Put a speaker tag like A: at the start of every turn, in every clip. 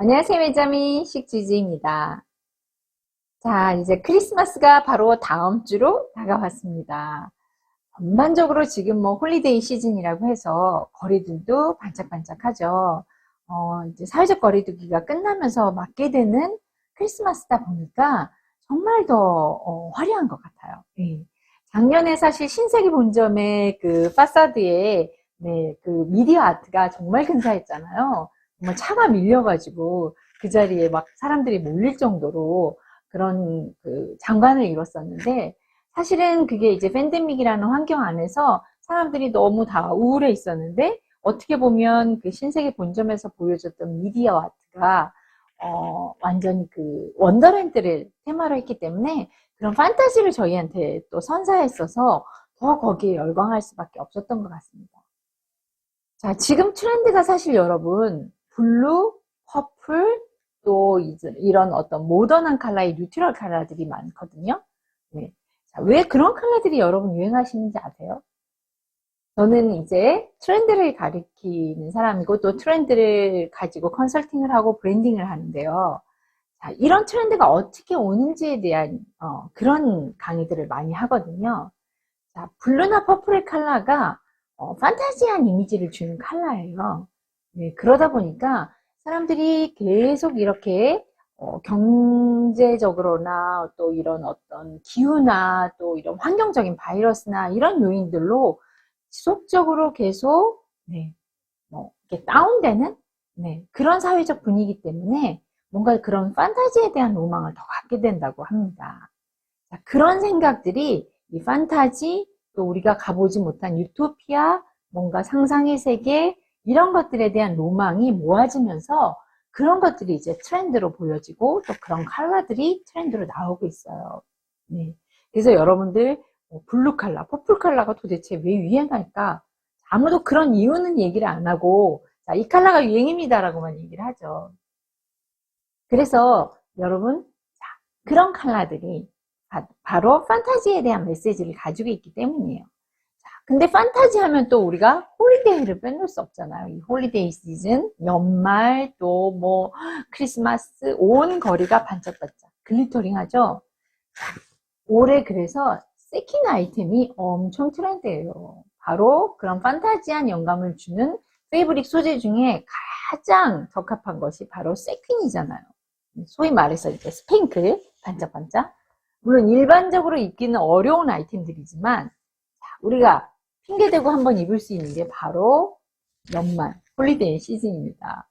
A: 안녕하세요, 매자미 식지지입니다. 자, 이제 크리스마스가 바로 다음 주로 다가왔습니다. 전반적으로 지금 뭐 홀리데이 시즌이라고 해서 거리들도 반짝반짝하죠. 이제 사회적 거리두기가 끝나면서 맞게 되는 크리스마스다 보니까 정말 더 화려한 것 같아요. 예. 작년에 사실 신세계 본점의 그 파사드에 그 미디어 아트가 정말 근사했잖아요. 정말 차가 밀려가지고 그 자리에 막 사람들이 몰릴 정도로 그런 그 장관을 이뤘었는데, 사실은 그게 이제 팬데믹이라는 환경 안에서 사람들이 너무 다 우울해 있었는데, 어떻게 보면 그 신세계 본점에서 보여줬던 미디어 아트가 완전히 그 원더랜드를 테마로 했기 때문에 그런 판타지를 저희한테 또 선사했어서 더 거기에 열광할 수밖에 없었던 것 같습니다. 자, 지금 트렌드가 사실 여러분, 블루, 퍼플, 또 이제 이런 어떤 모던한 컬러의 뉴트럴 컬러들이 많거든요. 네. 자, 왜 그런 컬러들이 여러분 유행하시는지 아세요? 저는 이제 트렌드를 가리키는 사람이고 또 트렌드를 가지고 컨설팅을 하고 브랜딩을 하는데요. 자, 이런 트렌드가 어떻게 오는지에 대한 그런 강의들을 많이 하거든요. 자, 블루나 퍼플의 컬러가 판타지한 이미지를 주는 컬러예요. 네, 그러다 보니까 사람들이 계속 이렇게 경제적으로나 또 이런 어떤 기후나 또 이런 환경적인 바이러스나 이런 요인들로 지속적으로 계속 이렇게 다운되는 그런 사회적 분위기 때문에 뭔가 그런 판타지에 대한 로망을 더 갖게 된다고 합니다. 자, 그런 생각들이 이 판타지, 또 우리가 가보지 못한 유토피아, 뭔가 상상의 세계, 이런 것들에 대한 로망이 모아지면서 그런 것들이 이제 트렌드로 보여지고 또 그런 컬러들이 트렌드로 나오고 있어요. 네. 그래서 여러분들 블루 컬러, 퍼플 컬러가 도대체 왜 유행할까? 아무도 그런 이유는 얘기를 안 하고, 자, 이 컬러가 유행입니다라고만 얘기를 하죠. 그래서 여러분, 자, 그런 컬러들이 바로 판타지에 대한 메시지를 가지고 있기 때문이에요. 자, 근데 판타지 하면 또 우리가 홀리데이를 빼놓을 수 없잖아요. 이 홀리데이 시즌, 연말, 또 뭐 크리스마스, 온 거리가 반짝반짝 글리터링 하죠. 올해 그래서 세킨 아이템이 엄청 트렌드예요. 바로 그런 판타지한 영감을 주는 페이브릭 소재 중에 가장 적합한 것이 바로 세퀸이잖아요. 소위 말해서 이제 스팽클, 반짝반짝. 물론 일반적으로 입기는 어려운 아이템들이지만 우리가 핑계대고 한번 입을 수 있는 게 바로 연말, 홀리데이 시즌입니다.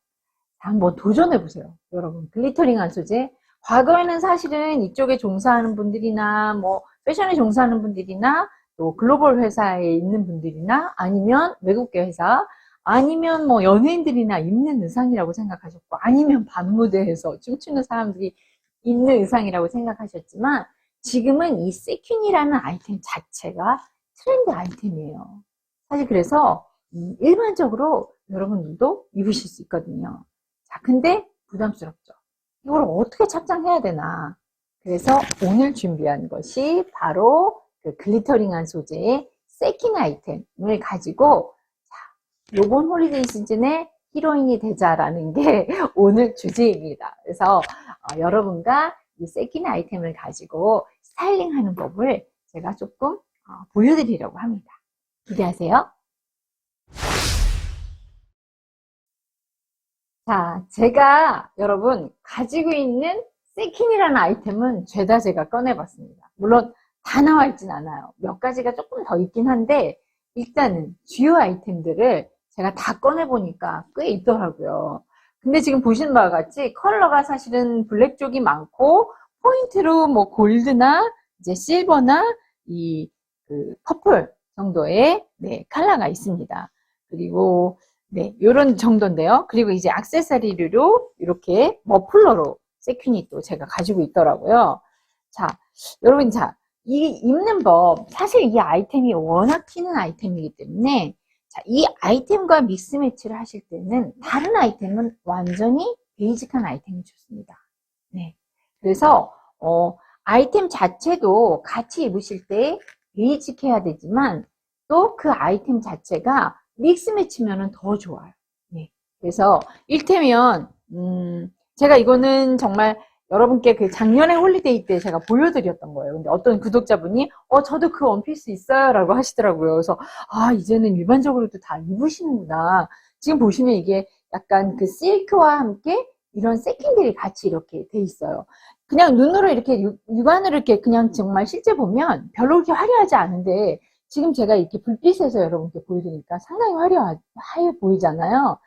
A: 한번 도전해보세요. 여러분, 글리터링한 소재. 과거에는 사실은 이쪽에 종사하는 분들이나 뭐 패션에 종사하는 분들이나 또 글로벌 회사에 있는 분들이나 아니면 외국계 회사 아니면 뭐 연예인들이나 입는 의상이라고 생각하셨고 아니면 밤무대에서 춤추는 사람들이 입는 의상이라고 생각하셨지만 지금은 이 세퀸이라는 아이템 자체가 트렌드 아이템이에요. 사실 그래서 일반적으로 여러분들도 입으실 수 있거든요. 자, 근데 부담스럽죠. 이걸 어떻게 착장해야 되나. 그래서 오늘 준비한 것이 바로 그 글리터링한 소재의 세킨 아이템을 가지고 자, 요번 홀리데이 시즌에 히로인이 되자라는 게 오늘 주제입니다. 그래서 여러분과 이 세킨 아이템을 가지고 스타일링하는 법을 제가 조금 보여드리려고 합니다. 기대하세요. 자, 제가 여러분 가지고 있는 세킨이라는 아이템은 죄다 제가 꺼내봤습니다. 물론 다 나와 있진 않아요. 몇 가지가 조금 더 있긴 한데 일단은 주요 아이템들을 제가 다 꺼내보니까 꽤 있더라고요. 근데 지금 보시는 바와 같이 컬러가 사실은 블랙 쪽이 많고 포인트로 뭐 골드나 이제 실버나 이 그 퍼플 정도의 컬러가 있습니다. 그리고 요런 정도인데요. 그리고 이제 액세서리로 이렇게 머플러로 세퀸이 또 제가 가지고 있더라고요. 자, 여러분, 자, 이 입는 법, 사실 이 아이템이 워낙 튀는 아이템이기 때문에, 자, 이 아이템과 믹스 매치를 하실 때는 다른 아이템은 완전히 베이직한 아이템이 좋습니다. 네. 그래서, 아이템 자체도 같이 입으실 때 베이직해야 되지만, 또 그 아이템 자체가 믹스 매치면은 더 좋아요. 네. 그래서, 일테면, 제가 이거는 정말 여러분께 그 작년에 홀리데이 때 제가 보여드렸던 거예요. 근데 어떤 구독자분이 저도 그 원피스 있어요 라고 하시더라고요. 그래서 이제는 일반적으로도 다 입으시는구나. 지금 보시면 이게 약간 그 실크와 함께 이런 세킨들이 같이 이렇게 돼 있어요. 그냥 눈으로 이렇게 육안으로 이렇게 그냥 정말 실제 보면 별로 그렇게 화려하지 않은데 지금 제가 이렇게 불빛에서 여러분께 보여드리니까 상당히 화려해 보이잖아요.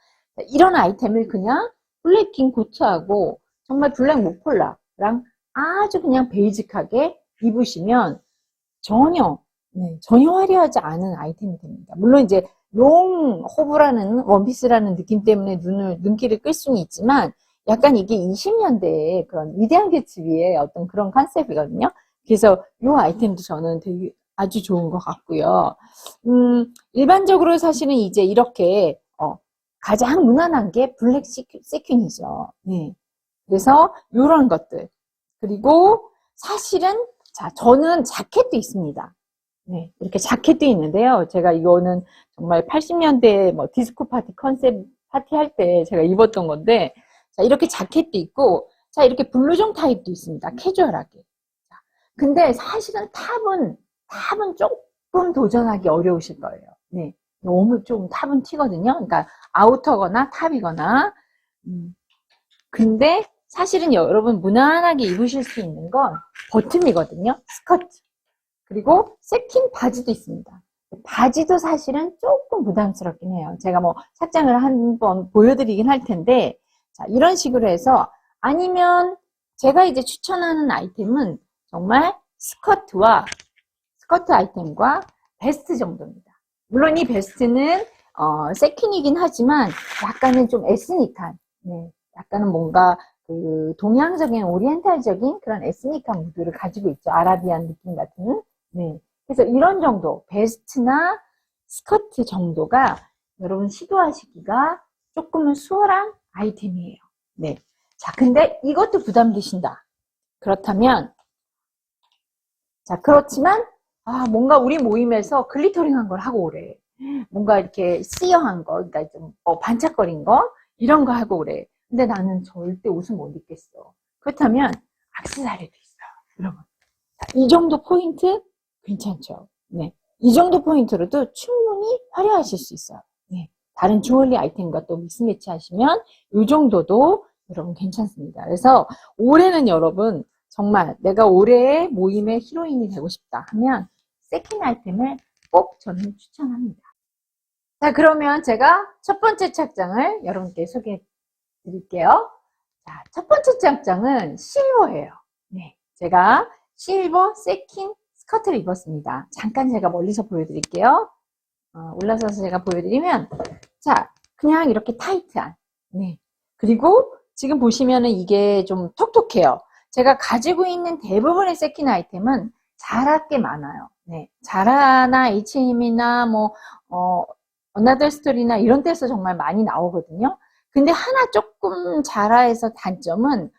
A: 이런 아이템을 그냥 블랙 긴 코트하고 정말 블랙 목폴라랑 아주 그냥 베이직하게 입으시면 전혀 전혀 화려하지 않은 아이템이 됩니다. 물론 이제 롱 호브라는 원피스라는 느낌 때문에 눈길을 끌 수는 있지만 약간 이게 20년대의 그런 위대한 개츠비의 어떤 그런 컨셉이거든요. 그래서 이 아이템도 저는 되게 아주 좋은 것 같고요. 일반적으로 사실은 이제 이렇게 가장 무난한 게 블랙 세퀸이죠. 네. 그래서 이런 것들. 그리고 사실은 저는 자켓도 있습니다. 네, 이렇게 자켓도 있는데요. 제가 이거는 정말 80년대 뭐 디스코 파티 컨셉 파티 할 때 제가 입었던 건데, 이렇게 자켓도 있고, 이렇게 블루종 타입도 있습니다. 캐주얼하게. 근데 사실은 탑은 조금 도전하기 어려우실 거예요. 네. 너무 좀 탑은 튀거든요. 그러니까 아우터거나 탑이거나. 근데 사실은 여러분 무난하게 입으실 수 있는 건 버튼이거든요. 스커트. 그리고 세킨 바지도 있습니다. 바지도 사실은 조금 부담스럽긴 해요. 제가 뭐 착장을 한번 보여드리긴 할 텐데, 이런 식으로 해서 아니면 제가 이제 추천하는 아이템은 정말 스커트 아이템과 베스트 정도입니다. 물론 이 베스트는 세킨이긴 하지만 약간은 좀 에스닉한, 약간은 뭔가 그 동양적인 오리엔탈적인 그런 에스닉한 무드를 가지고 있죠. 아라비안 느낌 같은. 네. 그래서 이런 정도 베스트나 스커트 정도가 여러분 시도하시기가 조금은 수월한 아이템이에요. 네. 근데 이것도 부담되신다. 그렇다면 그렇지만 뭔가 우리 모임에서 글리터링한 걸 하고 오래. 뭔가 이렇게 시어한 거, 그러니까 좀 반짝거린 거 이런 거 하고 오래. 근데 나는 절대 옷을 못 입겠어. 그렇다면 액세서리도 있어요. 여러분. 이 정도 포인트 괜찮죠? 네. 이 정도 포인트로도 충분히 화려하실 수 있어요. 네. 다른 주얼리 아이템과 또 믹스매치 하시면 이 정도도 여러분 괜찮습니다. 그래서 올해는 여러분 정말 내가 올해의 모임의 히로인이 되고 싶다 하면 세킨 아이템을 꼭 저는 추천합니다. 그러면 제가 첫 번째 착장을 여러분께 소개해 드릴게요. 첫 번째 착장은 실버예요. 네. 제가 실버 세킨 스커트를 입었습니다. 잠깐 제가 멀리서 보여드릴게요. 올라서서 제가 보여드리면, 그냥 이렇게 타이트한, 네. 그리고 지금 보시면은 이게 좀 톡톡해요. 제가 가지고 있는 대부분의 세킨 아이템은 자라게 많아요. 네. 자라나 H&M이나 어나더 스토리나 이런 데서 정말 많이 나오거든요. 근데 하나 조금 자라에서 단점은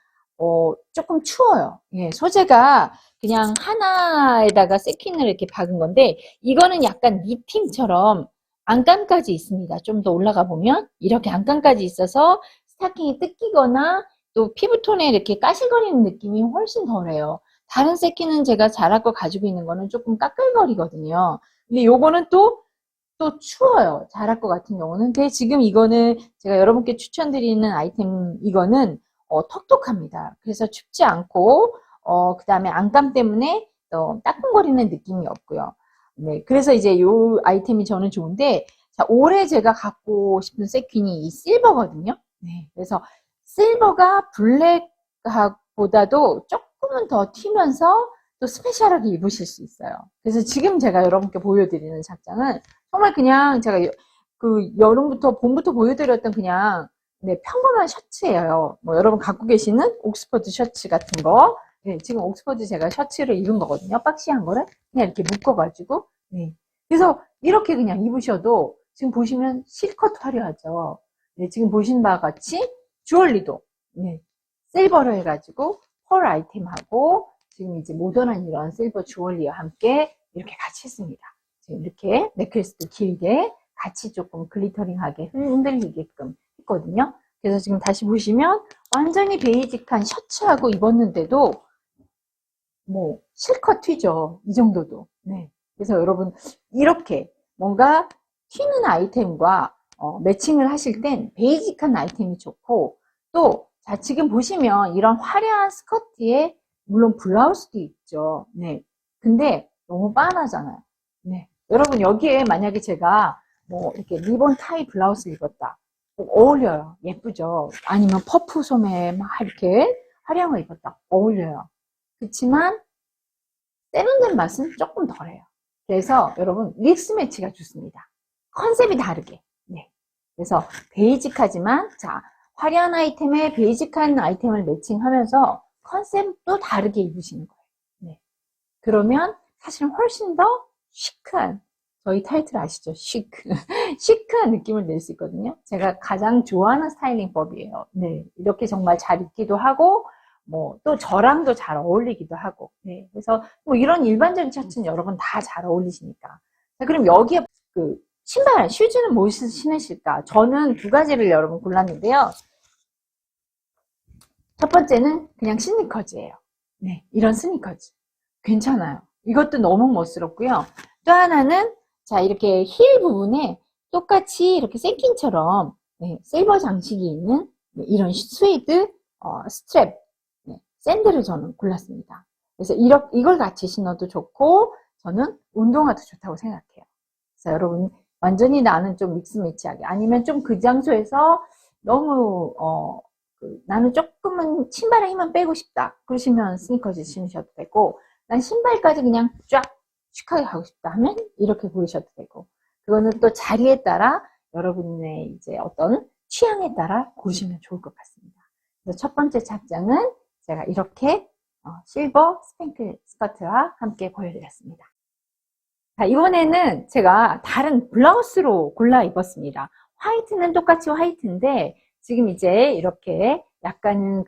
A: 조금 추워요. 예, 소재가 그냥 하나에다가 세킨을 이렇게 박은 건데 이거는 약간 니팅처럼 안감까지 있습니다. 좀 더 올라가 보면 이렇게 안감까지 있어서 스타킹이 뜯기거나 또 피부톤에 이렇게 까실거리는 느낌이 훨씬 덜해요. 다른 세킨은 제가 자라 거 가지고 있는 거는 조금 까끌거리거든요. 근데 요거는 또 추워요. 자랄 것 같은 경우는. 근데 지금 이거는 제가 여러분께 추천드리는 아이템 이거는 톡톡합니다. 그래서 춥지 않고 그 다음에 안감 때문에 따끔거리는 느낌이 없고요. 네, 그래서 이제 이 아이템이 저는 좋은데 올해 제가 갖고 싶은 세퀸이 이 실버거든요. 네, 그래서 실버가 블랙보다도 조금은 더 튀면서 또 스페셜하게 입으실 수 있어요. 그래서 지금 제가 여러분께 보여드리는 착장은 정말 그냥 제가 그 여름부터 봄부터 보여드렸던 그냥 평범한 셔츠예요. 여러분 갖고 계시는 옥스퍼드 셔츠 같은 거. 네, 지금 옥스퍼드 제가 셔츠를 입은 거거든요. 박시한 거를 그냥 이렇게 묶어가지고. 네. 그래서 이렇게 그냥 입으셔도 지금 보시면 실컷 화려하죠. 네, 지금 보신 바와 같이 주얼리도 실버로 해가지고 펄 아이템하고 지금 이제 모던한 이런 실버 주얼리와 함께 이렇게 같이 했습니다. 지금 이렇게 넥클래스도 길게 같이 조금 글리터링하게 흔들리게끔 했거든요. 그래서 지금 다시 보시면 완전히 베이직한 셔츠하고 입었는데도 뭐 실컷 튀죠. 이 정도도. 네. 그래서 여러분 이렇게 뭔가 튀는 아이템과 매칭을 하실 땐 베이직한 아이템이 좋고, 또 자, 지금 보시면 이런 화려한 스커트에 물론 블라우스도 있죠. 네. 근데 너무 빤하잖아요. 네. 여러분 여기에 만약에 제가 뭐 이렇게 리본 타이 블라우스를 입었다. 어울려요. 예쁘죠. 아니면 퍼프 소매 막 이렇게 화려한 거 입었다. 어울려요. 그렇지만 세련된 맛은 조금 덜해요. 그래서 여러분 믹스 매치가 좋습니다. 컨셉이 다르게. 네. 그래서 베이직하지만 자, 화려한 아이템에 베이직한 아이템을 매칭하면서 컨셉도 다르게 입으시는 거예요. 네. 그러면 사실은 훨씬 더 시크한, 저희 타이틀 아시죠? 시크. 시크한 느낌을 낼 수 있거든요. 제가 가장 좋아하는 스타일링법이에요. 네. 이렇게 정말 잘 입기도 하고, 뭐, 또 저랑도 잘 어울리기도 하고. 네. 그래서 뭐 이런 일반적인 셔츠는 여러분 다 잘 어울리시니까. 자, 그럼 여기에 그 신발, 슈즈는 뭐 신으실까? 저는 두 가지를 여러분 골랐는데요. 첫 번째는 그냥 스니커즈예요. 네. 이런 스니커즈. 괜찮아요. 이것도 너무 멋스럽고요. 또 하나는 자, 이렇게 힐 부분에 똑같이 이렇게 세킨처럼 네, 실버 장식이 있는 네, 이런 스웨이드 스트랩 네, 샌들을 저는 골랐습니다. 그래서 이걸 같이 신어도 좋고 저는 운동화도 좋다고 생각해요. 그래서 여러분 완전히 나는 좀 믹스 매치하게, 아니면 좀 그 장소에서 너무 나는 조금은 신발에 힘만 빼고 싶다 그러시면 스니커즈 신으셔도 되고, 난 신발까지 그냥 쫙 시크하게 가고 싶다 하면 이렇게 고르셔도 되고, 그거는 또 자리에 따라 여러분의 이제 어떤 취향에 따라 고르시면 좋을 것 같습니다. 그래서 첫 번째 착장은 제가 이렇게 실버 스팽클 스커트와 함께 보여드렸습니다. 자, 이번에는 제가 다른 블라우스로 골라 입었습니다. 화이트는 똑같이 화이트인데 지금 이제 이렇게 약간은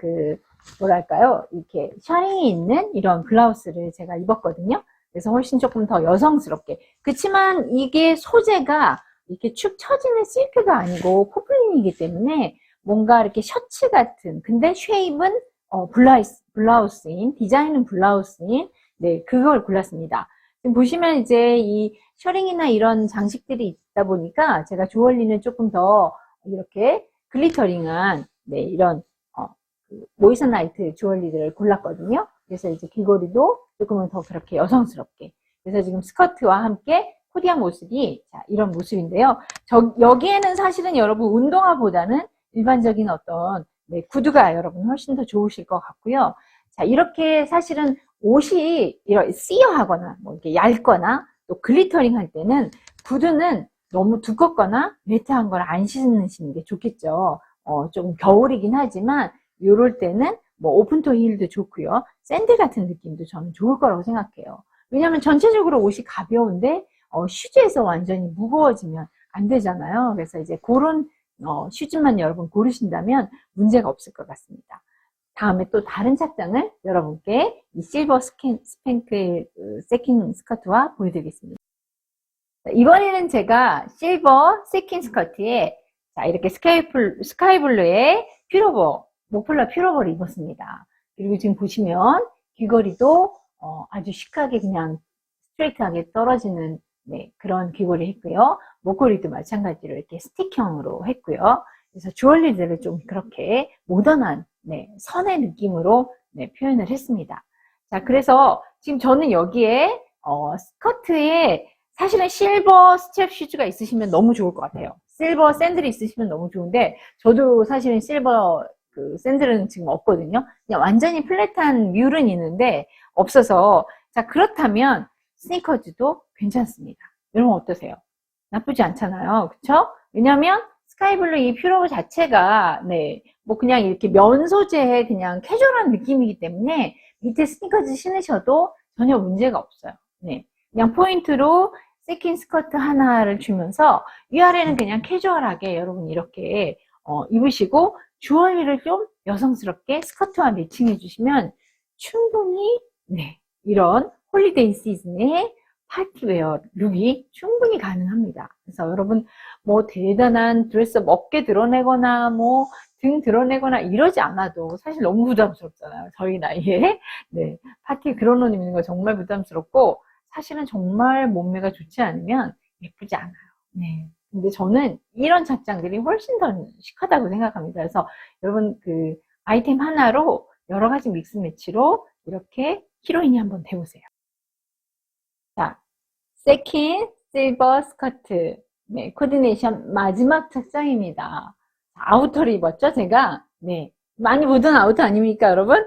A: 뭐랄까요, 이렇게 샤인이 있는 이런 블라우스를 제가 입었거든요. 그래서 훨씬 조금 더 여성스럽게. 그렇지만 이게 소재가 이렇게 축 처지는 실크가 아니고 포플린이기 때문에 뭔가 이렇게 셔츠 같은, 근데 쉐입은 블라우스인, 디자인은 블라우스인, 네, 그걸 골랐습니다. 지금 보시면 이제 이 셔링이나 이런 장식들이 있다 보니까 제가 주얼리는 조금 더 이렇게 글리터링한 네, 이런 모이스나이트 주얼리들을 골랐거든요. 그래서 이제 귀걸이도 조금은 더 그렇게 여성스럽게. 그래서 지금 스커트와 함께 코디한 모습이 자, 이런 모습인데요. 여기에는 사실은 여러분 운동화보다는 일반적인 어떤 네, 구두가 여러분 훨씬 더 좋으실 것 같고요. 자, 이렇게 사실은 옷이 이렇게 씨어하거나 뭐 이렇게 얇거나 또 글리터링 할 때는 구두는 너무 두껍거나 매트한 걸 안 신으시는 게 좋겠죠. 좀 겨울이긴 하지만 이럴 때는 뭐 오픈토 힐도 좋고요. 샌들 같은 느낌도 저는 좋을 거라고 생각해요. 왜냐하면 전체적으로 옷이 가벼운데 슈즈에서 완전히 무거워지면 안 되잖아요. 그래서 이제 그런 슈즈만 여러분 고르신다면 문제가 없을 것 같습니다. 다음에 또 다른 착장을 여러분께 이 실버 스팽클 세킨 스커트와 보여드리겠습니다. 이번에는 제가 실버 세킨 스커트에 자, 이렇게 스카이블루의 모플러 퓨러버를 입었습니다. 그리고 지금 보시면 귀걸이도 아주 시크하게 그냥 스트레이트하게 떨어지는 네, 그런 귀걸이 했고요. 목걸이도 마찬가지로 이렇게 스틱형으로 했고요. 그래서 주얼리들을 좀 그렇게 모던한 네, 선의 느낌으로 네, 표현을 했습니다. 자, 그래서 지금 저는 여기에 스커트에 사실은 실버 스트랩 슈즈가 있으시면 너무 좋을 것 같아요. 실버 샌들이 있으시면 너무 좋은데 저도 사실은 실버 샌들은 지금 없거든요. 그냥 완전히 플랫한 뮬은 있는데 없어서, 자, 그렇다면 스니커즈도 괜찮습니다. 여러분 어떠세요? 나쁘지 않잖아요. 그쵸? 왜냐면 스카이블루 이 퓨러 자체가 네, 뭐 그냥 이렇게 면 소재의 그냥 캐주얼한 느낌이기 때문에 밑에 스니커즈 신으셔도 전혀 문제가 없어요. 네, 그냥 포인트로 세킨 스커트 하나를 주면서 위아래는 그냥 캐주얼하게 여러분 이렇게 입으시고 주얼리를 좀 여성스럽게 스커트와 매칭해 주시면 충분히 네, 이런 홀리데이 시즌의 파티웨어 룩이 충분히 가능합니다. 그래서 여러분 뭐 대단한 드레스업 어깨 드러내거나 뭐 등 드러내거나 이러지 않아도 사실 너무 부담스럽잖아요. 저희 나이에. 네. 파티에 그런 옷 입는 거 정말 부담스럽고, 사실은 정말 몸매가 좋지 않으면 예쁘지 않아요. 네. 근데 저는 이런 착장들이 훨씬 더 시크하다고 생각합니다. 그래서 여러분 그 아이템 하나로 여러 가지 믹스 매치로 이렇게 히로인이 한번 돼보세요. 자, 세킨 실버 스커트. 네, 코디네이션 마지막 착장입니다. 아우터를 입었죠, 제가? 네. 많이 보던 아우터 아닙니까, 여러분?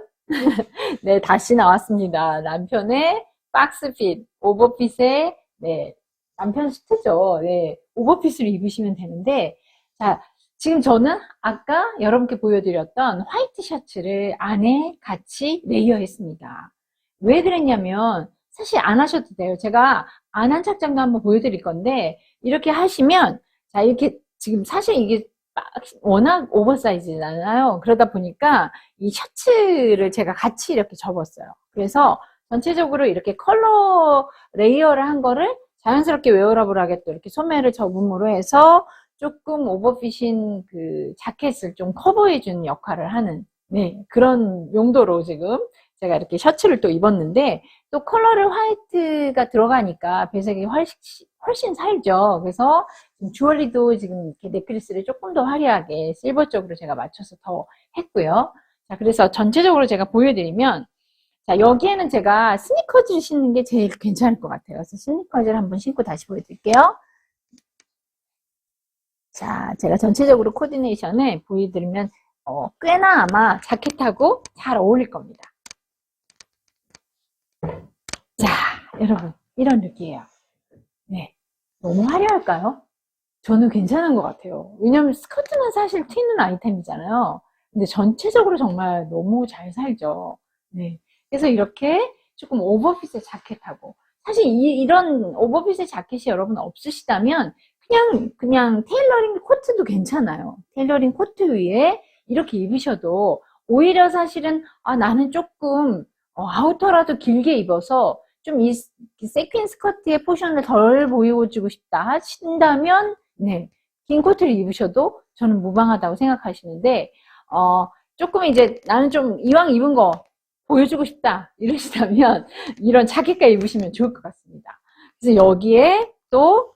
A: 네, 다시 나왔습니다. 남편의 박스핏, 오버핏의, 네, 남편 수트죠. 네, 오버핏을 입으시면 되는데, 자, 지금 저는 아까 여러분께 보여드렸던 화이트 셔츠를 안에 같이 레이어했습니다. 왜 그랬냐면, 사실 안 하셔도 돼요. 제가 안 한 착장도 한번 보여드릴 건데, 이렇게 하시면, 자, 이렇게, 지금 사실 이게 워낙 오버사이즈잖아요. 그러다 보니까 이 셔츠를 제가 같이 이렇게 접었어요. 그래서 전체적으로 이렇게 컬러 레이어를 한 거를 자연스럽게 웨어러블하게 또 이렇게 소매를 접음으로 해서 조금 오버핏인 그 자켓을 좀 커버해주는 역할을 하는, 네, 그런 용도로 지금 제가 이렇게 셔츠를 또 입었는데, 또 컬러를 화이트가 들어가니까 배색이 훨씬 살죠. 그래서 주얼리도 지금 이렇게 넥클리스를 조금 더 화려하게 실버 쪽으로 제가 맞춰서 더 했고요. 자, 그래서 전체적으로 제가 보여드리면, 자, 여기에는 제가 스니커즈를 신는 게 제일 괜찮을 것 같아요. 그래서 스니커즈를 한번 신고 다시 보여드릴게요. 자, 제가 전체적으로 코디네이션을 보여드리면, 꽤나 아마 자켓하고 잘 어울릴 겁니다. 자, 여러분, 이런 룩이에요. 네. 너무 화려할까요? 저는 괜찮은 것 같아요. 왜냐면 스커트는 사실 튀는 아이템이잖아요. 근데 전체적으로 정말 너무 잘 살죠. 네. 그래서 이렇게 조금 오버핏의 자켓하고, 사실 이런 오버핏의 자켓이 여러분 없으시다면, 그냥 테일러링 코트도 괜찮아요. 테일러링 코트 위에 이렇게 입으셔도, 오히려 사실은, 나는 조금, 아우터라도 길게 입어서, 좀 이 세퀸 스커트의 포션을 덜 보여주고 싶다 하신다면, 네, 긴 코트를 입으셔도 저는 무방하다고 생각하시는데, 조금 이제 나는 좀 이왕 입은 거 보여주고 싶다 이러시다면 이런 자켓과 입으시면 좋을 것 같습니다. 그래서 여기에 또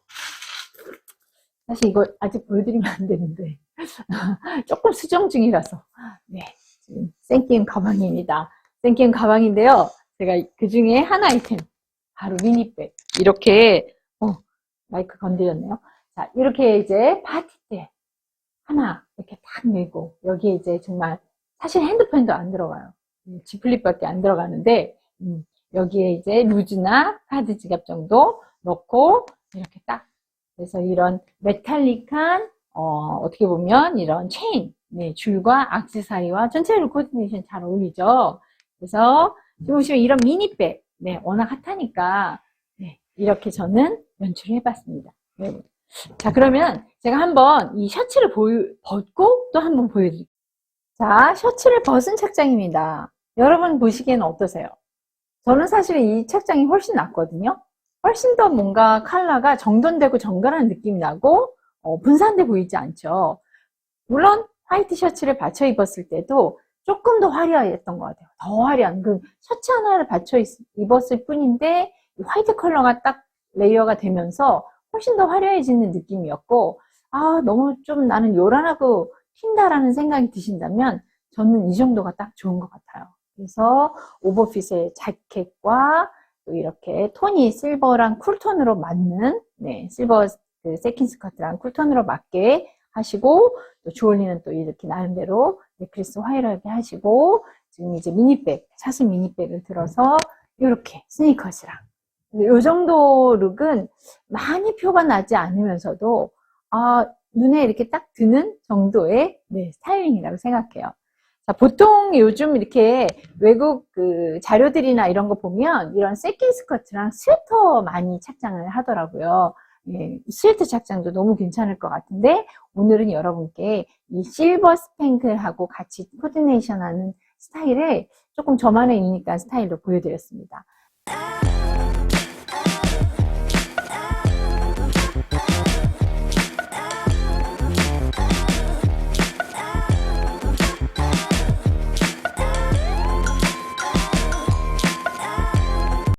A: 사실 이거 아직 보여드리면 안 되는데 조금 수정 중이라서, 네, 지금 생김 가방입니다. 생김 가방인데요. 제가 그 중에 한 아이템, 바로 미니백. 이렇게, 마이크 건드렸네요. 자, 이렇게 이제 파티 때 하나 이렇게 딱 메고, 여기에 이제 정말, 사실 핸드폰도 안 들어가요. G 플립밖에 안 들어가는데, 여기에 이제 루즈나 카드 지갑 정도 넣고, 이렇게 딱, 그래서 이런 메탈릭한, 어떻게 보면 이런 체인, 네, 줄과 액세서리와 전체로 코디네이션 잘 어울리죠. 그래서 지금 보시면 이런 미니백, 네, 워낙 핫하니까, 네, 이렇게 저는 연출을 해봤습니다. 네. 자, 그러면 제가 한번 이 셔츠를 벗고 또 한번 보여드릴게요. 자, 셔츠를 벗은 착장입니다. 여러분 보시기에는 어떠세요? 저는 사실 이 착장이 훨씬 낫거든요. 훨씬 더 뭔가 컬러가 정돈되고 정갈한 느낌이 나고, 분산돼 보이지 않죠. 물론 화이트 셔츠를 받쳐 입었을 때도 조금 더 화려했던 것 같아요. 더 화려한 그 셔츠 하나를 받쳐 입었을 뿐인데 화이트 컬러가 딱 레이어가 되면서 훨씬 더 화려해지는 느낌이었고, 너무 좀 나는 요란하고 튄다라는 생각이 드신다면 저는 이 정도가 딱 좋은 것 같아요. 그래서 오버핏의 자켓과 또 이렇게 톤이 실버랑 쿨톤으로 맞는, 네, 실버 그 세킨 스커트랑 쿨톤으로 맞게 하시고, 또 주얼리는 또 이렇게 나름대로 넥클리스 화이트하게 하시고, 지금 이제 미니백, 사실 미니백을 들어서 이렇게 스니커즈랑, 이 정도 룩은 많이 표가 나지 않으면서도 눈에 이렇게 딱 드는 정도의, 네, 스타일링이라고 생각해요. 자, 보통 요즘 이렇게 외국 그 자료들이나 이런 거 보면 이런 세킨 스커트랑 스웨터 많이 착장을 하더라고요. 예, 스웨터 착장도 너무 괜찮을 것 같은데, 오늘은 여러분께 이 실버 스팽글하고 같이 코디네이션 하는 스타일을 조금 저만의 유니크한 스타일로 보여드렸습니다.